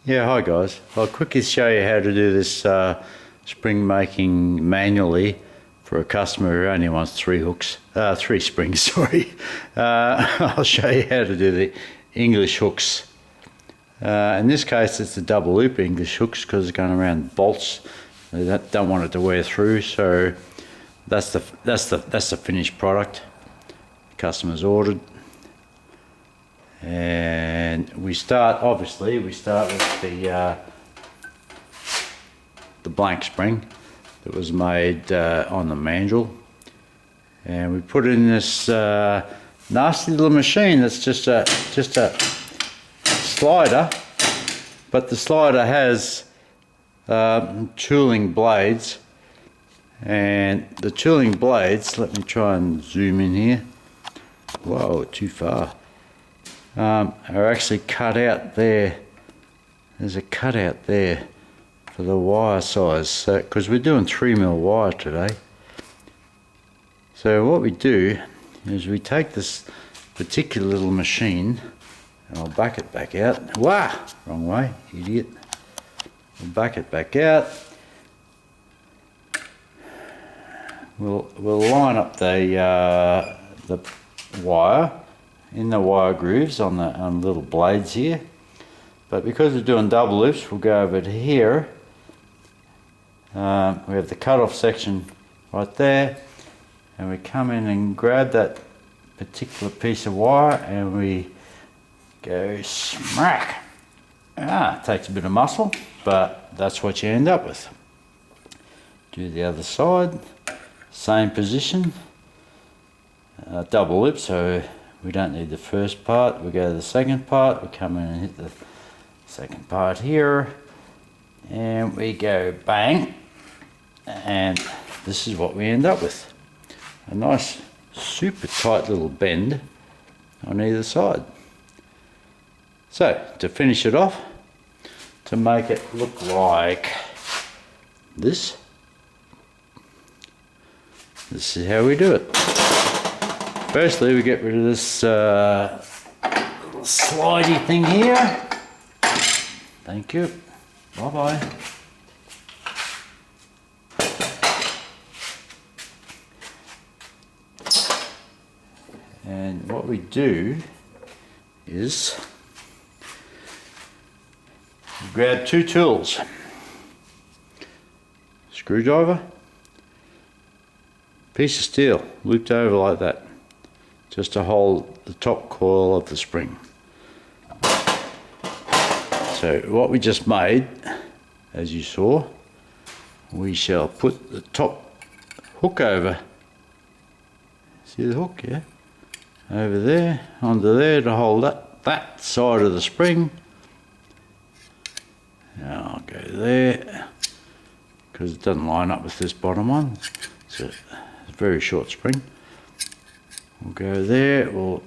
Yeah, hi guys. I'll quickly show you how to do this spring making manually for a customer who only wants 3 hooks, 3 springs, sorry. I'll show you how to do the English hooks. In this case it's the double loop English hooks because it's going around bolts. They don't want it to wear through, so that's the finished product the customer's ordered. And we start with the blank spring that was made on the mandrel, and we put it in this nasty little machine that's just a slider, but the slider has tooling blades, and the tooling blades, let me try and zoom in here. Whoa, too far. Are actually cut out there. There's a cutout there for the wire size, because we're doing 3mm wire today. So what we do is we take this particular little machine, and I'll back it back out. Wah! Wrong way, idiot. We'll back it back out. We'll line up the wire in the wire grooves on the little blades here, but because we're doing double loops, we'll go over to here. We have the cut-off section right there, and we come in and grab that particular piece of wire and we go smack. It takes a bit of muscle, but that's what you end up with. Do the other side, same position, double loop, so we don't need the first part. We go to the second part, we come in and hit the second part here, and we go bang, and this is what we end up with. A nice super tight little bend on either side. So to finish it off, to make it look like this is how we do it. Firstly, we get rid of this little slidey thing here. Thank you. Bye-bye. And what we do is grab 2 tools. Screwdriver, piece of steel looped over like that, just to hold the top coil of the spring. So what we just made, as you saw, we shall put the top hook over. See the hook, yeah? Over there, onto there to hold that side of the spring. Now I'll go there, because it doesn't line up with this bottom one. It's a very short spring. We'll go there, we'll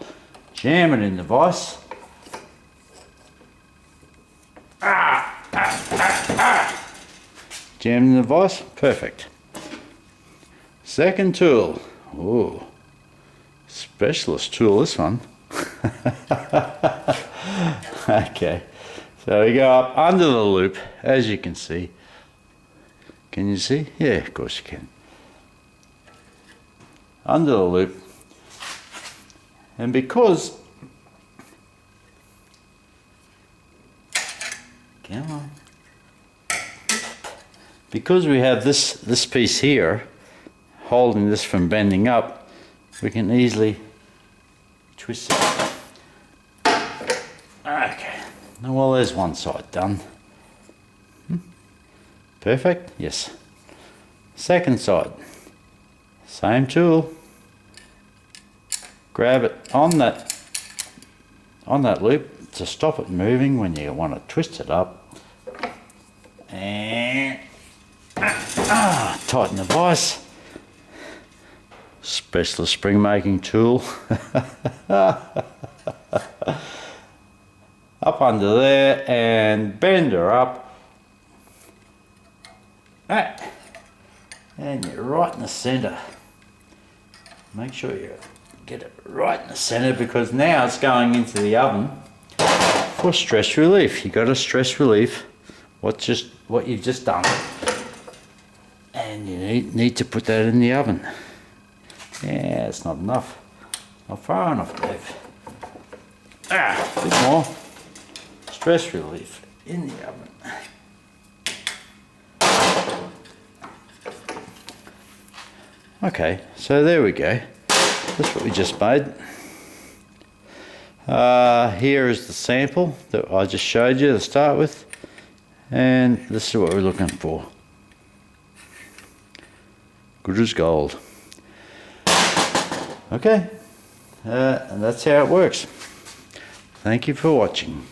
jam it in the vise. Jam in the vise, perfect. Second tool, oh, specialist tool this one. Okay, so we go up under the loop, as you can see. Can you see? Yeah, of course you can. Under the loop. And because, come on, because we have this piece here holding this from bending up, we can easily twist it. Okay, well, there's one side done. Perfect, yes. Second side, same tool. Grab it on that loop to stop it moving when you want to twist it up, and tighten the vise. Specialist spring making tool. Up under there and bend her up, and you're right in the center. Make sure you get it right in the center, because now it's going into the oven for stress relief. You got a stress relief. What you've just done, and you need to put that in the oven. Yeah, it's not enough. Not far enough, Dave. A bit more. Stress relief in the oven. Okay, so there we go. That's what we just made. Here is the sample that I just showed you to start with, and this is what we're looking for. Good as gold. Okay, and that's how it works. Thank you for watching.